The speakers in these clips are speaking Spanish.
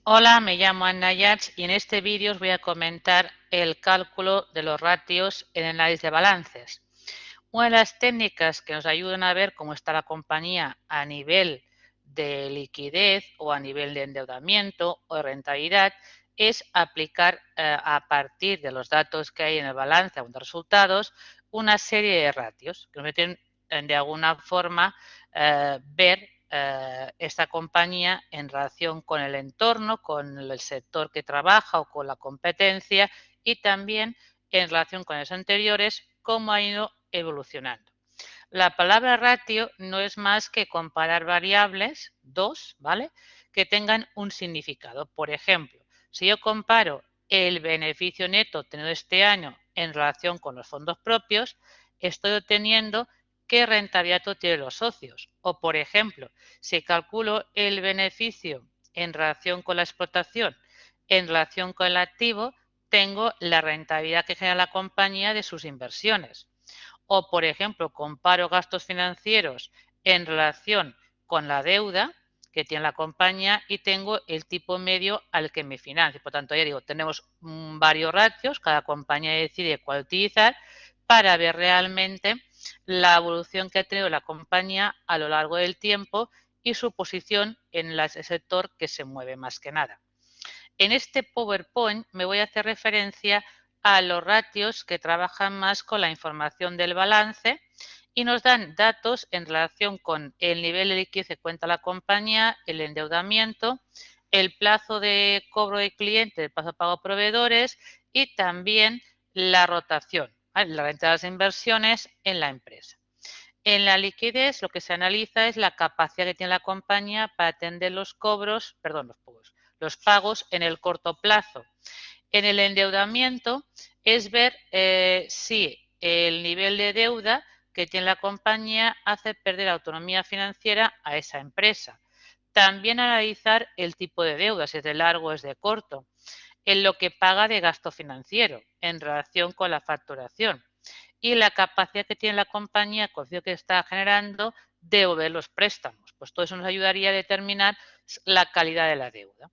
Hola, me llamo Anna Yats y en este vídeo os voy a comentar el cálculo de los ratios en el análisis de balances. Una de las técnicas que nos ayudan a ver cómo está la compañía a nivel de liquidez o a nivel de endeudamiento o de rentabilidad es aplicar a partir de los datos que hay en el balance o de resultados una serie de ratios que nos meten de alguna forma ver esta compañía en relación con el entorno, con el sector que trabaja o con la competencia y también en relación con los anteriores, cómo ha ido evolucionando. La palabra ratio no es más que comparar variables, dos, ¿vale? Que tengan un significado. Por ejemplo, si yo comparo el beneficio neto obtenido este año en relación con los fondos propios, estoy obteniendo qué rentabilidad tienen los socios. O, por ejemplo, si calculo el beneficio en relación con la explotación, en relación con el activo, tengo la rentabilidad que genera la compañía de sus inversiones. O, por ejemplo, comparo gastos financieros en relación con la deuda que tiene la compañía y tengo el tipo medio al que me financio. Por tanto, ya digo, tenemos varios ratios, cada compañía decide cuál utilizar para ver realmente la evolución que ha tenido la compañía a lo largo del tiempo y su posición en el sector que se mueve más que nada. En este PowerPoint me voy a hacer referencia a los ratios que trabajan más con la información del balance y nos dan datos en relación con el nivel de liquidez que cuenta la compañía, el endeudamiento, el plazo de cobro de clientes, el plazo de pago a proveedores y también la rotación, ¿vale? La renta de las inversiones en la empresa. En la liquidez lo que se analiza es la capacidad que tiene la compañía para atender los cobros, perdón, los pagos en el corto plazo. En el endeudamiento es ver si el nivel de deuda que tiene la compañía hace perder autonomía financiera a esa empresa. También analizar el tipo de deuda, si es de largo o es de corto, en lo que paga de gasto financiero en relación con la facturación y la capacidad que tiene la compañía, el costo que está generando, de devolver los préstamos. Pues todo eso nos ayudaría a determinar la calidad de la deuda.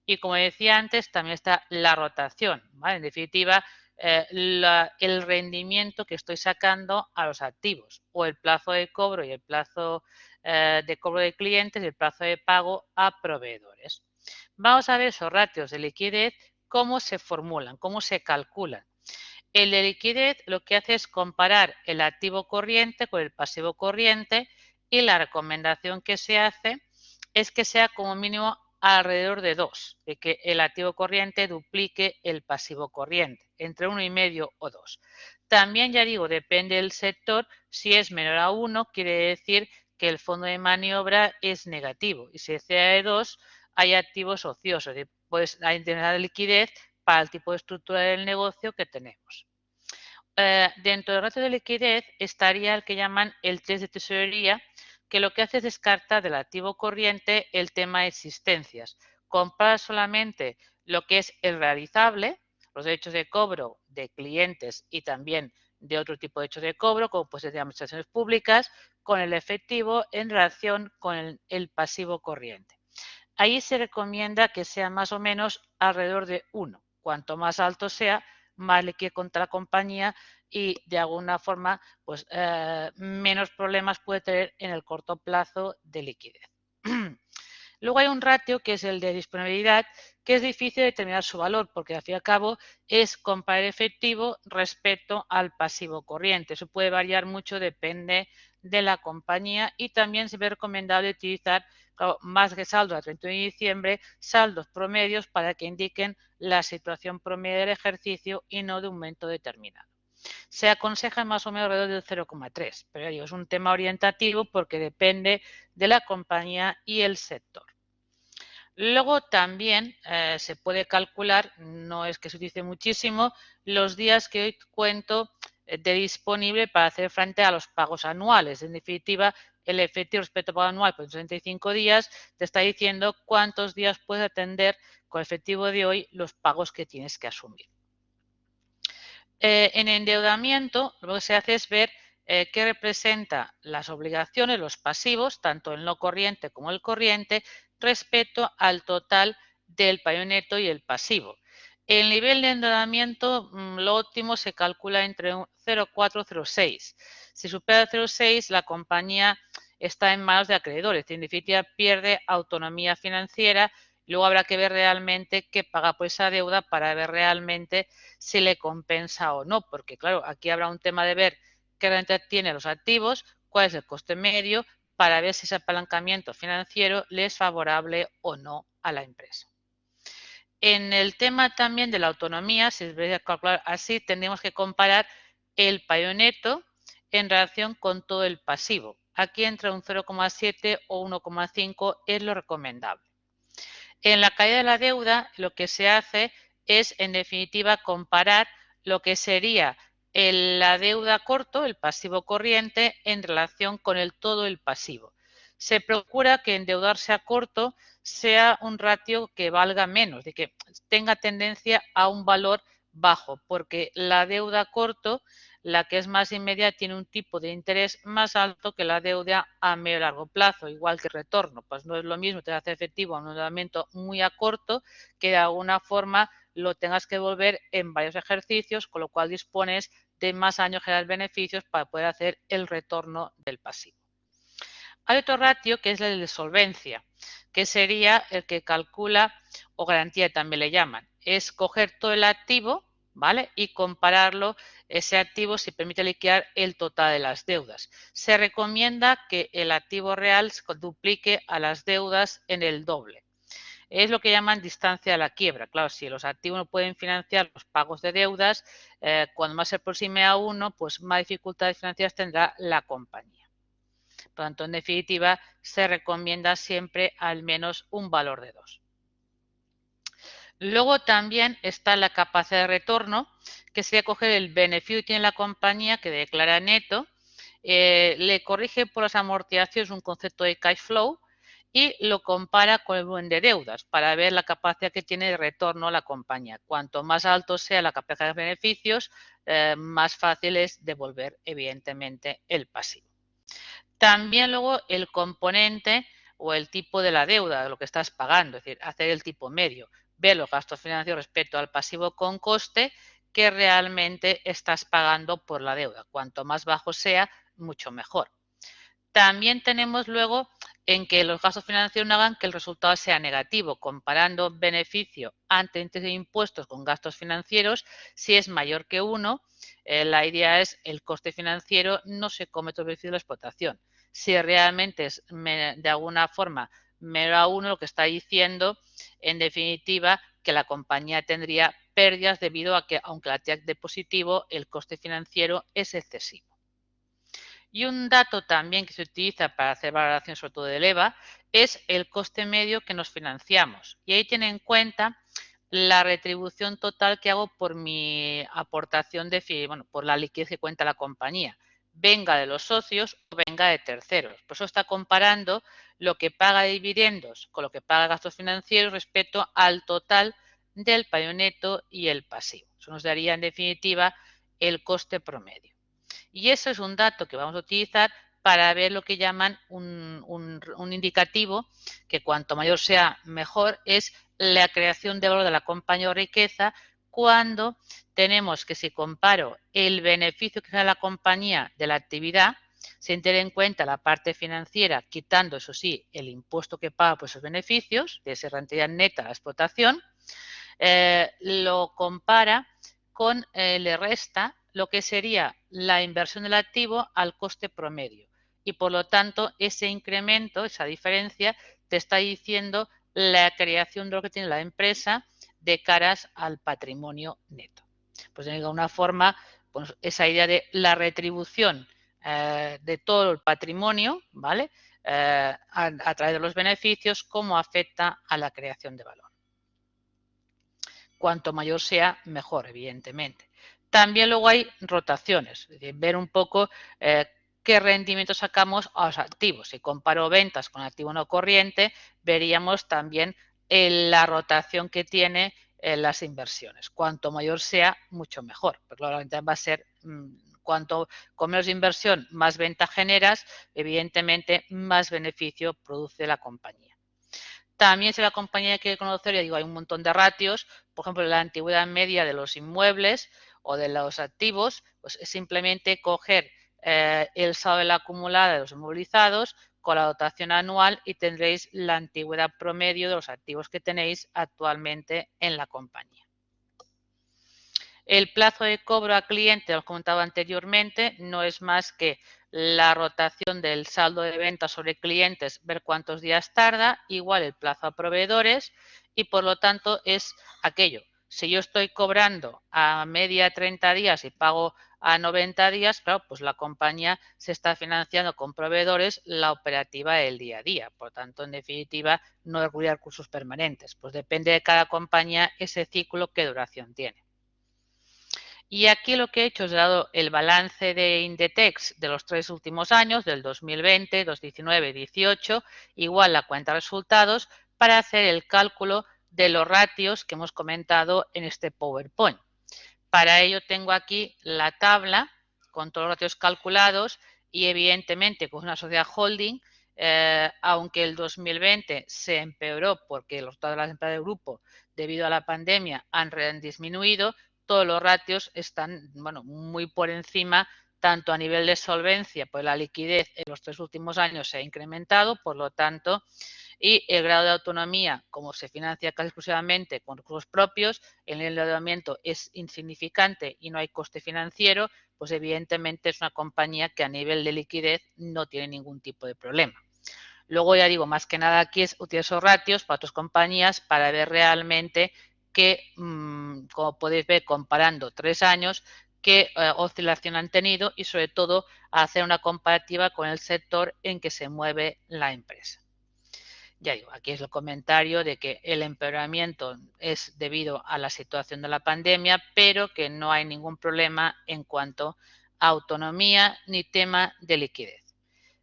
Y como decía antes, también está la rotación, ¿vale? En definitiva, el rendimiento que estoy sacando a los activos o el plazo de cobro y el plazo de cobro de clientes y el plazo de pago a proveedores. Vamos a ver esos ratios de liquidez, cómo se formulan, cómo se calculan. El de liquidez lo que hace es comparar el activo corriente con el pasivo corriente y la recomendación que se hace es que sea como mínimo alrededor de 2, de que el activo corriente duplique el pasivo corriente, entre 1,5 o 2. También, ya digo, depende del sector, si es menor a 1 quiere decir que el fondo de maniobra es negativo y si excede de 2 hay activos ociosos, pues hay tener liquidez para el tipo de estructura del negocio que tenemos. Dentro del ratio de liquidez estaría el que llaman el test de tesorería, que lo que hace es descartar del activo corriente el tema de existencias. Comprar solamente lo que es el realizable, los derechos de cobro de clientes y también de otro tipo de derechos de cobro, como puede ser de administraciones públicas, con el efectivo en relación con el pasivo corriente. Ahí se recomienda que sea más o menos alrededor de 1. Cuanto más alto sea, más liquidez contra la compañía y de alguna forma pues menos problemas puede tener en el corto plazo de liquidez. Luego hay un ratio que es el de disponibilidad, que es difícil determinar su valor porque al fin y al cabo es comparar efectivo respecto al pasivo corriente. Eso puede variar mucho, depende de la compañía y también se ve recomendable utilizar más que saldo a 31 de diciembre, saldos promedios para que indiquen la situación promedio del ejercicio y no de un momento determinado. Se aconseja más o menos alrededor del 0,3, pero digo, es un tema orientativo porque depende de la compañía y el sector. Luego también se puede calcular, no es que se utilice muchísimo, los días que hoy cuento de disponible para hacer frente a los pagos anuales. En definitiva, el efectivo respecto al pago anual por 65 días te está diciendo cuántos días puedes atender con el efectivo de hoy los pagos que tienes que asumir. En endeudamiento, lo que se hace es ver qué representa las obligaciones, los pasivos, tanto el no corriente como el corriente, respecto al total del patrimonio neto y el pasivo. El nivel de endeudamiento, lo óptimo se calcula entre 0,4 y 0,6. Si supera 0,6, la compañía está en manos de acreedores, en definitiva pierde autonomía financiera. Luego habrá que ver realmente qué paga por esa deuda para ver realmente si le compensa o no, porque claro, aquí habrá un tema de ver qué renta tiene los activos, cuál es el coste medio, para ver si ese apalancamiento financiero le es favorable o no a la empresa. En el tema también de la autonomía, si se debe calcular así, tendríamos que comparar el patrimonio neto en relación con todo el pasivo. Aquí entre un 0,7 o 1,5 es lo recomendable. En la caída de la deuda, lo que se hace es, en definitiva, comparar lo que sería la deuda corto, el pasivo corriente, en relación con todo el pasivo. Se procura que endeudarse a corto sea un ratio que valga menos, de que tenga tendencia a un valor bajo, porque la deuda a corto, la que es más inmediata, tiene un tipo de interés más alto que la deuda a medio y largo plazo, igual que el retorno. Pues no es lo mismo te hace efectivo un endeudamiento muy a corto que de alguna forma lo tengas que devolver en varios ejercicios, con lo cual dispones de más años generar beneficios para poder hacer el retorno del pasivo. Hay otro ratio que es el de solvencia, que sería el que calcula, o garantía también le llaman, es coger todo el activo, ¿vale? Y compararlo, ese activo si permite liquidar el total de las deudas. Se recomienda que el activo real se duplique a las deudas en el doble. Es lo que llaman distancia a la quiebra. Claro, si los activos no pueden financiar los pagos de deudas, cuando más se aproxime a 1, pues más dificultades financieras tendrá la compañía. Por lo tanto, en definitiva, se recomienda siempre al menos un valor de 2. Luego también está la capacidad de retorno, que sería coger el beneficio que tiene la compañía, que declara neto, le corrige por las amortizaciones un concepto de cash flow y lo compara con el volumen de deudas para ver la capacidad que tiene de retorno la compañía. Cuanto más alto sea la capacidad de beneficios, más fácil es devolver, evidentemente, el pasivo. También luego el componente o el tipo de la deuda, de lo que estás pagando, es decir, hacer el tipo medio, ver los gastos financieros respecto al pasivo con coste que realmente estás pagando por la deuda. Cuanto más bajo sea, mucho mejor. También tenemos luego en que los gastos financieros no hagan que el resultado sea negativo, comparando beneficio antes de impuestos con gastos financieros. Si es mayor que 1, la idea es el coste financiero no se come todo el beneficio de la explotación. Si realmente es de alguna forma menor a 1, lo que está diciendo, en definitiva, que la compañía tendría pérdidas debido a que, aunque la TIAC de positivo, el coste financiero es excesivo. Y un dato también que se utiliza para hacer valoración sobre todo del EVA es el coste medio que nos financiamos. Y ahí tiene en cuenta la retribución total que hago por mi aportación por la liquidez que cuenta la compañía, venga de los socios o venga de terceros. Por eso está comparando lo que paga de dividendos con lo que paga de gastos financieros respecto al total del patrimonio neto y el pasivo. Eso nos daría en definitiva el coste promedio. Y eso es un dato que vamos a utilizar para ver lo que llaman un indicativo, que cuanto mayor sea mejor, es la creación de valor de la compañía o riqueza, cuando tenemos que, si comparo el beneficio que genera la compañía de la actividad, sin tener en cuenta la parte financiera, quitando, eso sí, el impuesto que paga por esos beneficios, de esa rentabilidad neta a la explotación, lo compara con, le resta lo que sería la inversión del activo al coste promedio. Y por lo tanto, ese incremento, esa diferencia, te está diciendo la creación de lo que tiene la empresa de caras al patrimonio neto. Pues de alguna forma, pues esa idea de la retribución de todo el patrimonio, ¿vale? A través de los beneficios, cómo afecta a la creación de valor. Cuanto mayor sea, mejor, evidentemente. También luego hay rotaciones, es decir, ver un poco qué rendimiento sacamos a los activos. Si comparo ventas con activo no corriente, veríamos también la rotación que tiene las inversiones. Cuanto mayor sea, mucho mejor. Pero claramente va a ser, cuanto con menos inversión, más venta generas, evidentemente más beneficio produce la compañía. También si la compañía quiere conocer, ya digo, hay un montón de ratios, por ejemplo, la antigüedad media de los inmuebles o de los activos, pues es simplemente coger el saldo de la acumulada de los inmovilizados con la dotación anual y tendréis la antigüedad promedio de los activos que tenéis actualmente en la compañía. El plazo de cobro a cliente, lo comentaba anteriormente, no es más que la rotación del saldo de ventas sobre clientes, ver cuántos días tarda, igual el plazo a proveedores y por lo tanto es aquello. Si yo estoy cobrando a media 30 días y pago a 90 días, claro, pues la compañía se está financiando con proveedores la operativa del día a día. Por tanto, en definitiva, no recurrir a recursos permanentes. Pues depende de cada compañía ese ciclo, qué duración tiene. Y aquí lo que he hecho es dado el balance de Inditex de los 3 últimos años, del 2020, 2019, 18, igual la cuenta de resultados, para hacer el cálculo de los ratios que hemos comentado en este PowerPoint. Para ello tengo aquí la tabla con todos los ratios calculados y evidentemente con una sociedad holding, aunque el 2020 se empeoró porque los resultados de las empresas del grupo debido a la pandemia han disminuido, todos los ratios están muy por encima, tanto a nivel de solvencia, pues la liquidez en los 3 últimos años se ha incrementado, por lo tanto, y el grado de autonomía, como se financia casi exclusivamente con recursos propios, el endeudamiento es insignificante y no hay coste financiero, pues evidentemente es una compañía que a nivel de liquidez no tiene ningún tipo de problema. Luego ya digo, más que nada aquí es utilizar esos ratios para otras compañías para ver realmente que, como podéis ver comparando 3 años, qué oscilación han tenido y sobre todo hacer una comparativa con el sector en que se mueve la empresa. Ya digo, aquí es el comentario de que el empeoramiento es debido a la situación de la pandemia, pero que no hay ningún problema en cuanto a autonomía ni tema de liquidez.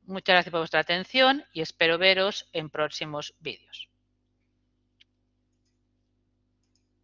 Muchas gracias por vuestra atención y espero veros en próximos vídeos.